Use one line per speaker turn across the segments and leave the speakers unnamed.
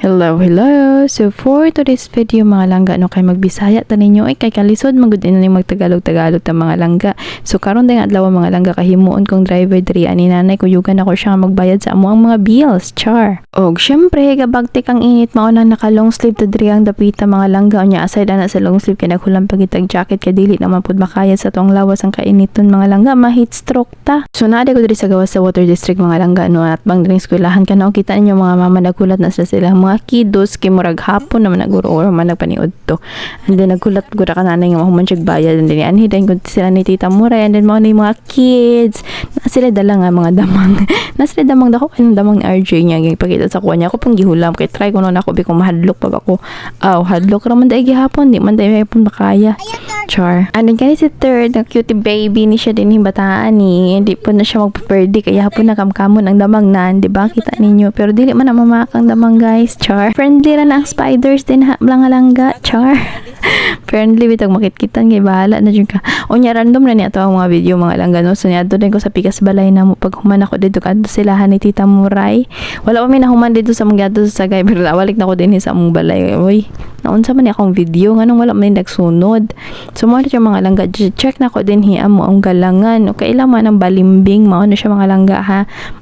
Hello. So for today's video mga langga no kay magbisaya ta ninyo ay kay kalisod magud ini magtagalog-tagalog ta mga langga. So karon day adlaw mga langga kahimuon kong driver diri ani nanay kuyugan ako siya magbayad sa amo ang mga bills, char. Og syempre gabagtik ang init mao na naka long sleeve ta diri ang dapita mga langga nya aside ana sa long sleeve kay naghulam pagitag jacket kay dili naman pud makaya sa tuang lawas ang kainiton mga langga ma-heat stroke ta. So naade ko diri sa gawas sa Water District mga langga no at bang diri eskwelahan kana kita ninyo mga mama nagkulat na sila mga kidos kay murag hapon naman naguro or man nagpaniud to. And then nagkulat gura ka nanay nga mahuman siya bayad and then anhi din gud sila ni Tita Muray and then mao ni mga kids na sila dala nga mga damang na sila damang dako kanang damang RJ niya gipakita sa kuha niya ako pang gihulam kay try ko no nako bi ko mahadlok pa ako hadlok ra man day gihapon di man day pun makaya char. And then kani si third na cutie baby ni siya din bataan ni di po na siya magpa-birthday kaya hapon na kamkamon ang damang nan di ba kita ninyo pero dili man na mamakang damang guys char. Friendly ra na ang spiders din ha langga char. Friendly bitag makitkitan kay bahala na jud ka. Unya random na niya to ang mga video mga langga no. So niya din ko sa Pikas Balay na mo pag human ako dito kadto silahan ni Tita Muray. Wala pa mi nahuman dito sa mga dito sa Sagay pero walik na ko din sa among balay. Oy, naunsa man ni akong video nganong wala man nagsunod. So mo na siya mga langga check na ko din amo ang galangan. O kailan man ang balimbing mao na siya mga langga ha.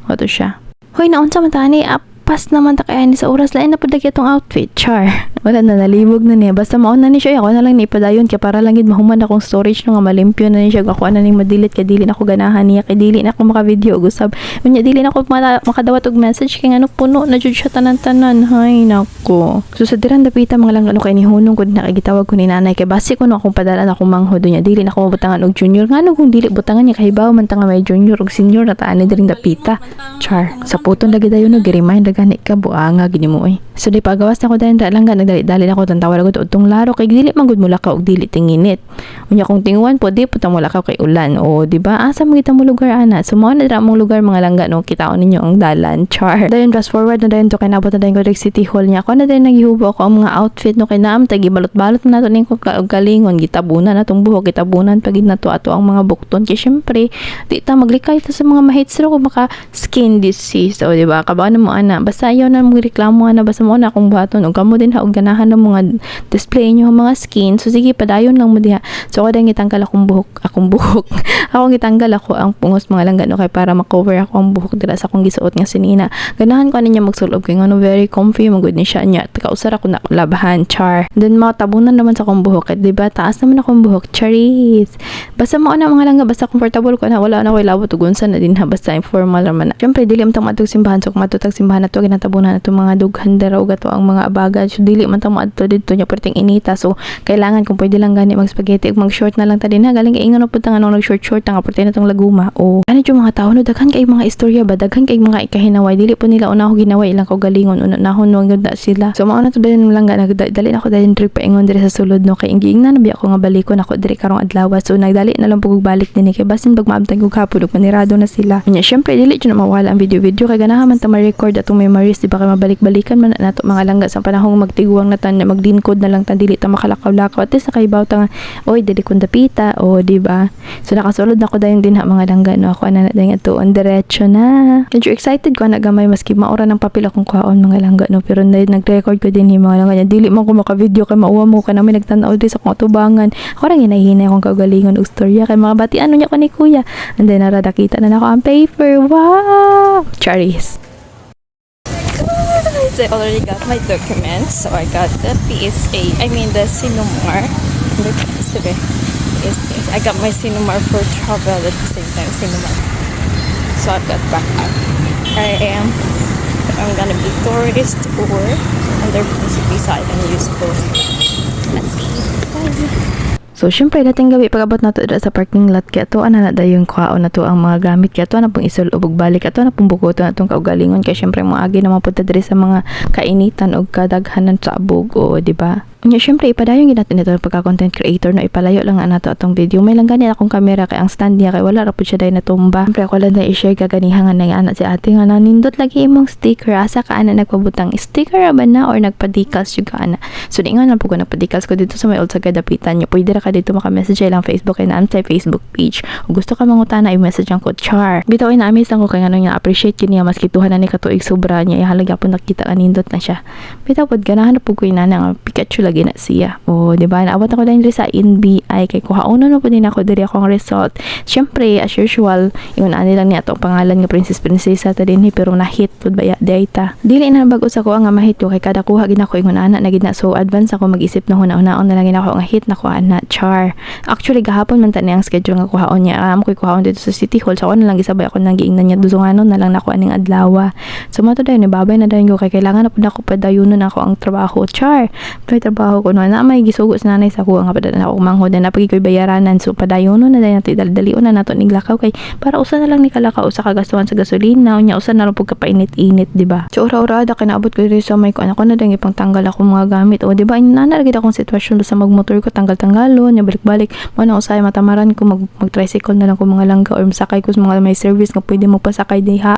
Mo to siya. Hoy naunsa man tani pas naman ta kaya ni sa oras lain na pud itong outfit char. Wala na nalibog na niya basta mauna ni siya ako na lang ni padayon kay para lang gid mahuman akong storage no nga malimpyo na ni siya ako na ni madilit kay dili na ako ganahan niya kay dili na ako maka-video og usab. Unya dili na ako makadawat og message kay ngano puno na jud siya tanan-tanan. Hay nako. So sa dirang dapita mga lang ano kay ni hunong gud na kay gitawag ko ni nanay kay basi ko no akong padala na akong manghod niya dili na ako mabutangan og junior ngano kung dili butangan niya kay hibaw man ta nga may junior og senior na taan ni diring dapita char. Sa puton lagi dayon no gi-remind gani ka buanga gini mo eh. So di pagawas na ko dahil lang nga nagdali na ko tantawar ko utong laro kay dili man gud mula ka og dili tinginit. Unya kung tinguan po di puta mula ka kay ulan o di ba asa mo kita mo lugar ana. So mo na dira mong lugar mga langga no kitaon ninyo ang dalan char. Dayon fast forward na dayon to kay nabot na dayon ko sa City Hall niya. Ako na dayon naghihubo ko ang mga outfit no kay naam tagi balot-balot na nato ning ko galingon gitabunan natong buhok gitabunan pagid nato ato ang mga bukton kay syempre di ta maglikay ta sa mga ma-heat stroke o maka skin disease o di ba kabaan mo ana basta ayaw na mo reklamo na basta mo na akong buhaton o kamo din ha og ganahan ng mga display nyo mga skin so sige padayon lang mo diha so ako din gitanggal akong buhok akong gitanggal ako ang pungos mga langga no kay para makover ako ang buhok dira sa akong gisuot nga sinina ganahan ko niya magsulob kay ngano very comfy magud ni siya nya kausar ako na labahan char then tabunan naman sa akong buhok kay diba taas naman akong buhok charis basta mo na mga langga basta comfortable ko na wala na koy labot ug unsa na din ha basta informal naman syempre dili man ta matug simbahan so kung matutag simbahan nato ginatabunan nato mga dughan dara og ato ang mga abaga so dili man ta mo adto didto nya perting inita so kailangan kung pwede lang gani mag spaghetti ug mag short na lang ta din ha galing kay ingon pud ta nga nag short nga perting natong laguma o ano yung mga tao no daghan kay mga istorya ba daghan kay mga ikahinaway dili po nila una ko ginaway ilang ko galingon una nahon no ganda sila so mao na to din lang nagdali na ako dali trip paingon diri sa sulod no kay ingingnan na biya ko nga balikon ako diri karong adlaw so nagdali na lang pug balik din kay basin pag maabtan ko hapon ug manirado na sila nya syempre dili jud na mawala ang video kay ganahan man ta ma-record atong memories di ba kay mabalik-balikan man nato mga langga sa panahong magtiguang na tan maglingkod na lang tan dili ta makalakaw-lakaw at least nakaibaw ta oy dili kun dapita o di ba so nakasulod na ko dayon din ha mga langga no ako ana na dayon ato on diretso na medyo excited ko na gamay maski maura ng papel akong kwaon mga langga no pero nag-record ko din mga langga dili man ko maka-video kay mauwa mo ka namin nagtan-aw di sa akong atubangan ako ra hinahinay akong kagalingon og storya kay mga bati ano nya ko ni kuya and then naradakita na nako ang paper wow charis. I already got my documents, so I got the PSA. I mean the Sinumar. I got my Sinumar for travel at the same time. Sinumar. So I've got backup. I'm gonna be tourist or under city side and use both. Let's see. Bye. So, syempre, dating gabi, pag-abot na to sa parking lot, kaya to, ana na dayon kwaon na to ang mga gamit, kaya to, na pong isulubog balik, kaya to, na pong bukoto na itong kaugalingon, kaya syempre, mga agi naman punta diri sa mga kainitan o kadaghanan sa abog, o, di ba? Unya syempre ipadayon gid natin ito pagka content creator no, ipalayo lang na nato atong video. May lang gani akong camera kay ang stand niya kay wala ra pud siya day natumba. Syempre ako lang na i-share kaganihan nga anak si ate nga nanindot lagi imong sticker. Asa ka ana nagpabutang sticker ra ba na or nagpadicals jud ka ana. So di nga na po ko nagpadicals ko dito sa may old Sagada Dapitan niyo. Pwede ra ka dito maka-message lang Facebook kay naan sa Facebook page. Kung gusto ka mangutana i-message ang ko Char. Bitaw na amaze lang ko kay ngano niya appreciate yun niya maski tuhan na ni katuig sobra niya ihalaga po nakita kanindot na siya. Bitaw pod ganahan po ko inana nga Pikachu lagi na siya. O di ba naabot ako din sa NBI kay kuhauna na po din ako diri akong result. Syempre as usual ingon ani lang niya atong pangalan nga prinsesa ta dinhi pero na-hit pud ba data. Dili na bag-o sa ko nga ma-hit ko kay kada kuha gid ako ingon ana na gid na so advance ako mag-isip na huna-hunaon na lang gid ako nga hit na ko ana Char. Actually gahapon man tani ang schedule nga kuhaon niya. Ko kuhaon dito sa City Hall so ako na lang gisabay ako nang giingnan niya duzunganon na lang nako aning adlaw. So mato dayon ni babay na dayon ko kay kailangan na pud ako padayunon ako ang trabaho Char. May trabaho ko no na may gisugo sa nanay sa kuha nga padala ako manghod na pagi koy bayaranan so padayonon na dayon dali-dalion na nato ning lakaw kay para usa na lang ni kalakaw sa kagastuhan sa gasolina unya usa na ra pud kapainit-init di ba. So ura-urada kinaabot ko diri sa may ko anak ko na dayon ipangtanggal ako mga gamit o di ba inana gid akong sitwasyon sa magmotor ko tanggal-tanggalon nya balik-balik mo na usay matamaran ko mag-tricycle na lang ko mga langga or masakay ko sa mga may service nga pwede mo pasakay diha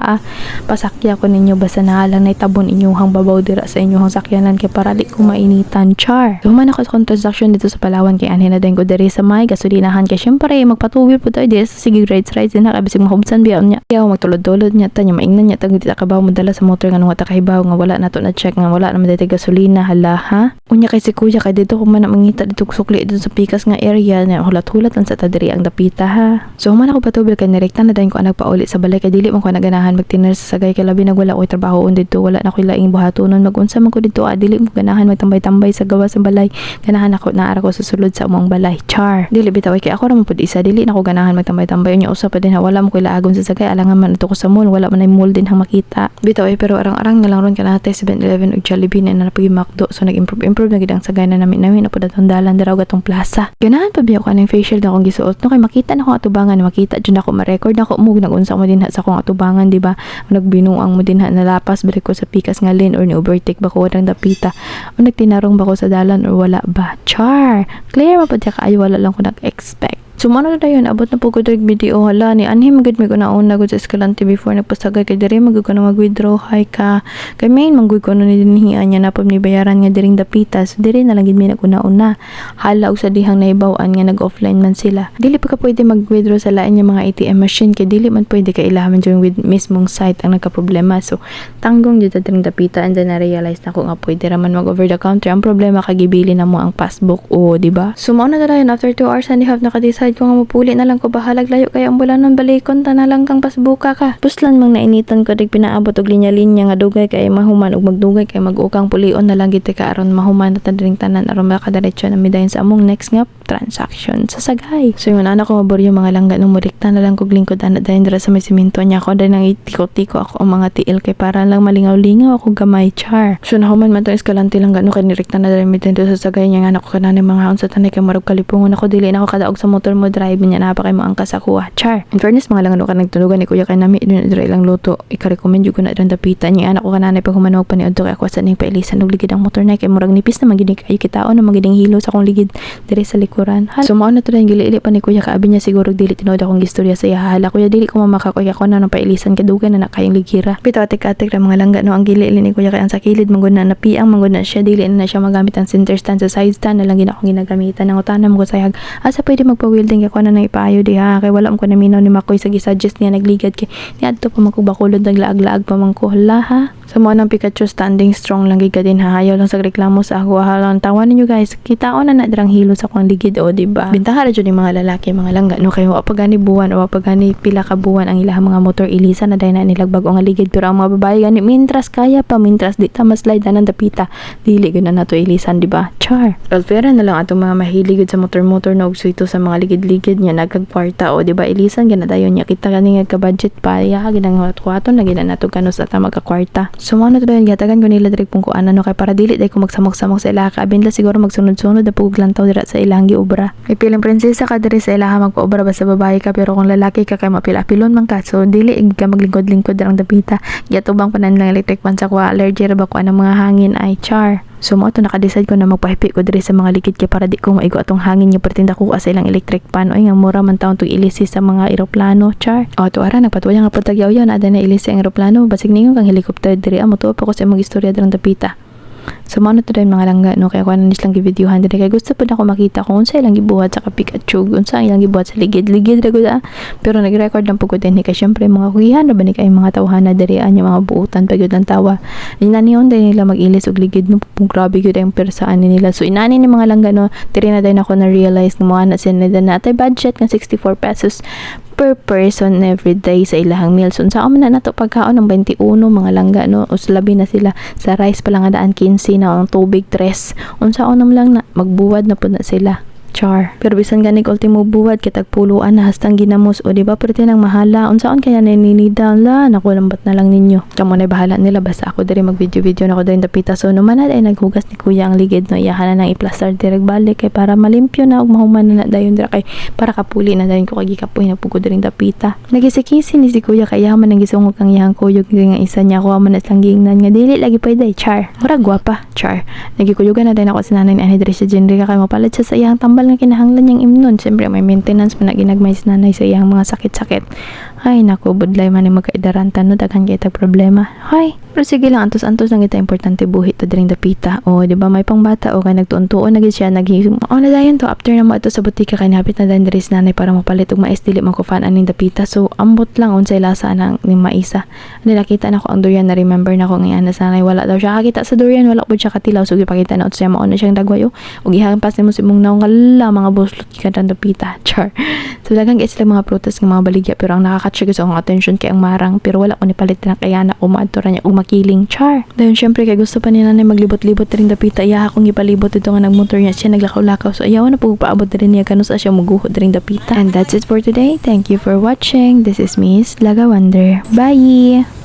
pasakya ko ninyo basta na lang na itabon inyong babaw dira sa inyong sakyanan kay para di ko mainitan Char. So man ako sa transaction dito sa Palawan kay anhin na din ko diri sa may gasolinahan kay syempre magpatuwil po tayo diri sa sige rides din na kabisig mahubsan biya nya kaya magtulod-tulod nya ta nya maingnan nya tag dita kabaw mo dala sa motor nga wata kahibaw nga wala nato na check nga wala naman dito gasolina hala ha unya kay si kuya kay dito ko man mangita dito sukli dito sa pikas nga area na hulat-hulat lang sa tadiri ang dapita ha. So man ako patubil kay direkta na dayon ko nagpauli sa balay kay dili man ko naganahan magtiner sa sagay kay labi nagwala ko trabaho dito wala na ko laing buhatonon magunsa man ko dito dili mo ganahan magtambay-tambay sa gawa sa balay ganahan ako naara ko sa sulod sa among balay Char. Dili bitaw kay ako ra man pud isa dili na ko ganahan magtambay-tambay unya usa pa din ha wala mo ko ilaagon sa sagay alangan man ato ko sa mall wala man ay mall din hang makita bitaw pero arang-arang na lang ron kanate 7-Eleven ug Jollibee na napagi McDo so nag-improve na gid ang sagay na namin na pud atong dalan diraw gatong plaza ganahan pa biya ko aning facial na akong gisuot no kay makita na ko atubangan makita jud ako ma-record na ko mo nagunsa mo dinha sa akong atubangan di ba nagbinuang mo dinha nalapas balik ko sa pikas nga lane or ni overtake ba ko wadang dapita o nagtinarong ba ko sa dalan or wala ba Char clear mapad ka kaayo wala lang ko nag-expect. So mano na dayon abot na po ko direk video hala ni anhi magud mi ko nauna gud sa Escalante before nagpasagay kay diri magud ko na mag-withdraw hay ka kay main manggud ko no ni dinhian niya na pud ni bayaran nga diring dapita so diri na lang gid mi naguna-una hala og sa dihang naibaw-an nga nag-offline man sila dili pa ka pwede mag-withdraw sa lain nga mga ATM machine kay dili man pwede kay ilahan during with mismong site ang nagka-problema so tanggong jud sa diring dapita and then na realize na ko nga pwede ra man mag over the counter ang problema kagibili na mo ang passbook o di ba so mao na dayon after 2 hours and a half nakadecide ko nga mapuli na lang ko bahalag layo kaya ang bulanon balikon ta na lang kang pasbuka ka puslan mang nainitan ko dig pinaabot og linya-linya nga dugay kay mahuman og magdugay kay mag-ukang pulion na lang gid ka aron mahuman na tadring tanan aron makadiretso na midayon sa among next nga transaction sa sagay so yung anak ko maboryo mga langga nung murikta na lang kog lingkod ana dayon dira sa may simento niya ako dayon nang itiko-tiko ako ang mga tiil kay para lang malingaw-lingaw ako gamay Char so nahuman man to Escalante lang gano kay nirikta na dayon midayon sa sagay niya anak ko kanang mga haon sa tanay kay marag kalipungon ako dili na ako kadaog sa motor mo drive niya na pa kay mo ang kasakuha Char. In fairness mga lang ano ka nagtunugan ni kuya kay nami dun dira ilang luto ika-recommend jud ko na dun dapitan niya anak ko kananay pag humanog pa ni adto kay ako sa ning pailisan og ligid ang motor na kay murag nipis na magini kay kitaon na magiding hilo sa akong ligid diri sa likuran. So mao na to dayong gili-ili pa ni kuya kaabi niya siguro dili tinuod akong gistorya sa iya hala kuya dili ko mamaka kuya ko na nang pailisan kay dugan na nakayong ligira. Bitaw atik-atik ra mga langga no ang gili-ili ni kuya kay ang sa kilid mangod na napiang mangod na siya dili na siya magamit ang center stand sa side stand na lang gina akong ginagamitan nang utanan mo ko sayag asa pwede magpa-welding kay ko na ipayo diha kay wala mo ko na minaw ni Makoy sa gi-suggest niya nagligad kay ni adto pa man ko bakulod naglaag-laag pa man ko hala ha so mo nang Pikachu standing strong lang gid din hahayaw lang sa reklamo sa ako halang tawan ninyo guys kitaon na dirang hilo sa akong ligid o di ba bintaha ra jud ni mga lalaki mga langga no kay wa pagani buwan o pagani pila ka buwan ang ilahang mga motor ilisa na day na nilagbag o nga ligid pero ang mga babae gani mintras kaya pa mintras di ta maslide nan dapita dili gud na nato ilisan di ba Char well fair na lang atong mga mahilig sa motor na og suito sa mga ligid-ligid niya nagkagkwarta o di ba ilisan gina dayon niya kita kani nga ka budget pa ya ginang kuwaton na gina nato kanos at magkakwarta so mo na to dayon gatagan ko nila direk pung kuan no kay para dili day ko magsamok-samok sa ilaha kabinla siguro magsunod-sunod na puglantaw dira sa ilang giobra kay pilang prinsesa ka diri sa ilaha magpaobra basta babae ka pero kung lalaki ka kay mapila-pilon man ka so dili ka maglingkod-lingkod dirang dapita gatubang panan lang electric pan sa kwa allergy ra ba ko anang mga hangin ay Char So mo to naka-decide ko na magpahipi ko diri sa mga likid kay para di ko maigo atong hangin nga pertinda ko sa ilang electric fan. Oy nga mura man taon tug ilisi sa mga eroplano, char. O to ara nagpatuwa nga putagyaw na ada na ilisi ang eroplano basig ningon kang helicopter diri amo to pa ko sa mga istorya dirang dapita. So mo to din mga langga no kay kuan nis lang gi-videohan diri kay gusto pud ako makita kung unsa ilang gibuhat sa Pikachu, unsa ilang gibuhat sa ligid-ligid ra gud. Pero nag-record lang pud ko din kay syempre mga kugihan ra ba ni kay mga tawhana diri anya mga buutan pa gyud ang tawa. Inaniyon din nila mag-ilis og ligid no pung grabe gyud ang persaan nila. So inani ni mga langga no diri na din ako na realize no mga na sila na natay budget nga 64 pesos per person every day sa ilahang meals. Unsa man na nato pagkaon ng 21 mga langga no uslabi na sila sa rice pa lang nga daan 15 na ang tubig 3. Unsa nam lang na magbuwad na pud na sila. Char. Pero bisan gani ultimo buwad kitag puluan na hastang ginamos o di ba perti nang mahala unsaon kaya naninida la naku lambat na lang ninyo kamo na bahala nila basta ako diri mag video na ako diri dapita so no man ay naghugas ni kuya ang ligid no iyahan na nang i-plaster direk balik kay para malimpyo na ug mahuman na dayon dira kay para kapuli na dayon ko kay gikapoy na pugod diri dapita nagisikisi ni si kuya kay man nang gisungog kang iyang kuyog nga isa niya ko man lang gingnan nga dili lagi pwede char mura gwapa char nagikuyugan na din ako sa nanay ni ani diri sa Jenry kay mapalit siya sa iyang tambal nga kinahanglan niyang imnon. Siyempre may maintenance man na ginagmay sa nanay sa iyang mga sakit-sakit. Ay naku budlay man ni magkaidarantan no daghan kay tag problema. Hay, pero sige lang antos-antos lang kita importante buhi to diring dapita. O di ba may pangbata o kay nagtuon-tuon na gid siya naghim. O na dayon to after na mo ato sa butika kay napit na dayon diri sa nanay para mapalit og mais dili man ko fan aning dapita. So ambot lang unsay lasa nang ni maisa. Ani nakita na ko ang durian na remember na ko ngayon na sa nanay wala daw siya kakita sa durian wala pud siya katilaw so gipakita na siya mao na siyang dagway ug ihampas nimo si mong naong mga buslot kadang dapita char. So daghang guys sila mga prutas nga mga baligya pero ang nakakatch sa akong attention kay ang marang pero wala ko ni palit na kaya na umaadto ra niya og makiling char. Dayon syempre kay gusto pa ni nanay maglibot-libot ring dapita iya akong gipalibot ito nga nagmotor niya siya naglakaw-lakaw so ayaw na pug paabot rin niya kanus siya muguhod ring dapita. And that's it for today. Thank you for watching. This is Miss Laga Wonder. Bye.